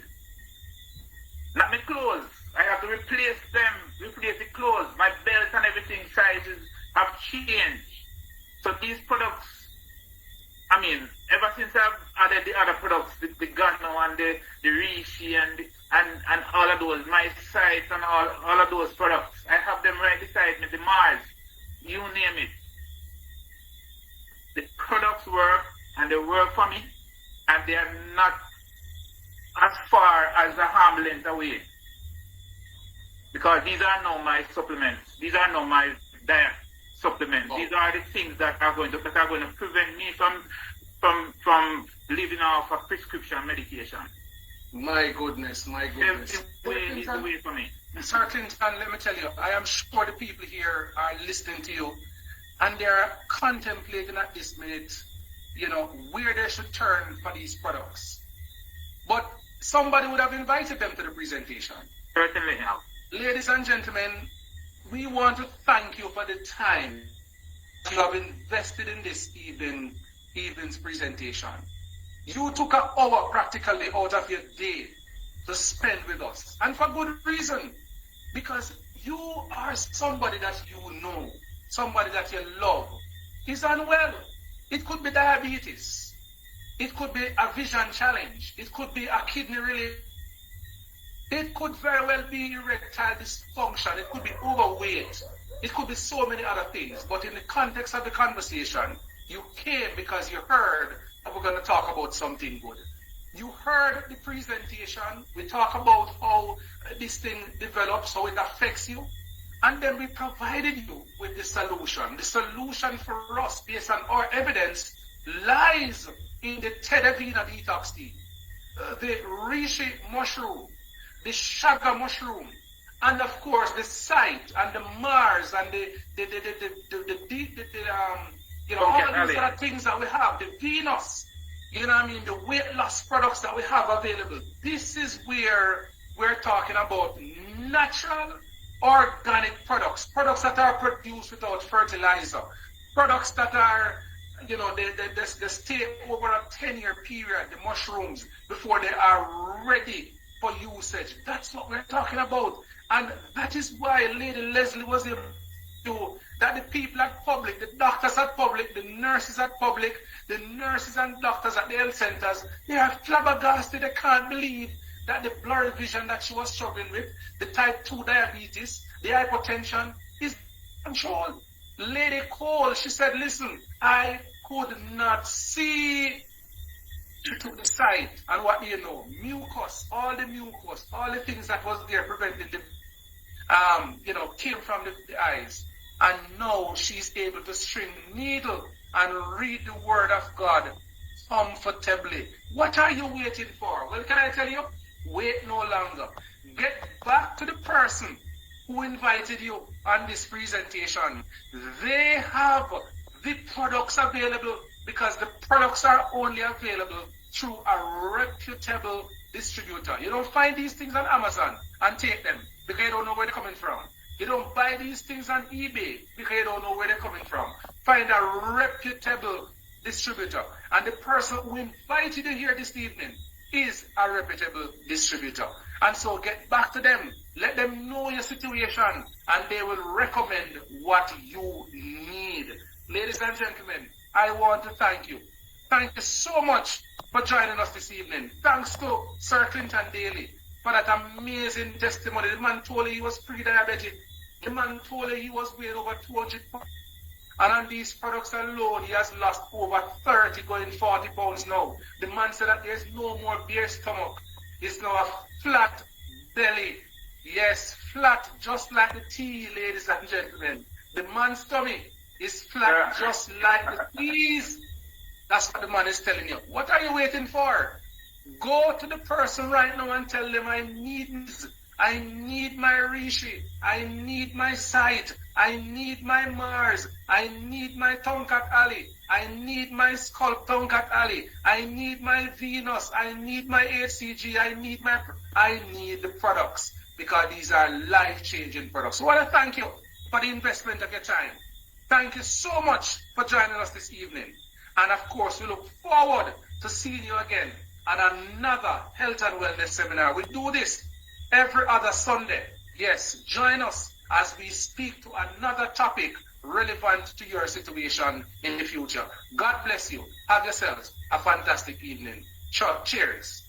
Not my clothes. I have to replace the clothes. My belt and everything sizes have changed. So these products, I mean, ever since I've added the other products, the Gano and the Rishi and all of those, my sites and all of those products, I have them right beside me, the Mars, you name it. The products work and they work for me, and they are not as far as a arm length away. Because these are now my supplements. These are now my diet supplements. Oh. These are the things that are going to prevent me from living off a prescription medication. My goodness. It's the way for me. Sir Clinton, let me tell you, I am sure the people here are listening to you and they're contemplating at this minute, where they should turn for these products. But somebody would have invited them to the presentation. Certainly. Ladies and gentlemen, we want to thank you for the time you have invested in this evening's presentation. You took an hour practically out of your day to spend with us. And for good reason. Because you are somebody that you know, somebody that you love, is unwell. It could be diabetes. It could be a vision challenge. It could be a kidney related. It could very well be erectile dysfunction. It could be overweight. It could be so many other things. But in the context of the conversation, you came because you heard that we're going to talk about something good. You heard the presentation. We talk about how this thing develops, how it affects you. And then we provided you with the solution. The solution for us, based on our evidence, lies in the Tedavina detox tea, the reishi mushroom, the shaga mushroom, and of course the site and the Mars and all these other things that we have, the Venus, the weight loss products that we have available. This is where we're talking about natural, organic products that are produced without fertilizer, products that are, they stay over a 10-year period, the mushrooms, before they are ready for usage. That's what we're talking about. And that is why Lady Leslie was able to do that. The people at public, the doctors at public, the nurses at public, the nurses and doctors at the health centers, they are flabbergasted. They can't believe that the blurry vision that she was struggling with, the type 2 diabetes, the hypertension, is controlled. Lady Cole, she said, listen, I could not see. She took the site, and what do you know? Mucus, all the things that was there preventing the, came from the eyes. And now she's able to string needle and read the word of God comfortably. What are you waiting for? Well, can I tell you? Wait no longer. Get back to the person who invited you on this presentation. They have the products available because the products are only available through a reputable distributor. You don't find these things on Amazon and take them because you don't know where they're coming from. You don't buy these things on eBay because you don't know where they're coming from. Find a reputable distributor. And the person who invited you here this evening is a reputable distributor. And so get back to them. Let them know your situation and they will recommend what you need. Ladies and gentlemen, I want to thank you. Thank you so much for joining us this evening. Thanks to Sir Clinton Daly for that amazing testimony. The man told you he was pre-diabetic. The man told you he was weighing over 200 pounds. And on these products alone, he has lost over 30, going 40 pounds now. The man said that there's no more bare stomach. It's now a flat belly. Yes, flat, just like the tea, ladies and gentlemen. The man's stomach is flat, just like the teas. That's what the man is telling you. What are you waiting for? Go to the person right now and tell them, I need my Rishi, I need my Sight, I need my Mars, I need my Tonkat Ali, I need my Sculpt Tonkat Ali, I need my Venus, I need my HCG, I need the products because these are life-changing products. So I want to thank you for the investment of your time. Thank you so much for joining us this evening. And of course, we look forward to seeing you again on another health and wellness seminar. We do this every other Sunday. Yes, join us as we speak to another topic relevant to your situation in the future. God bless you. Have yourselves a fantastic evening. Cheers.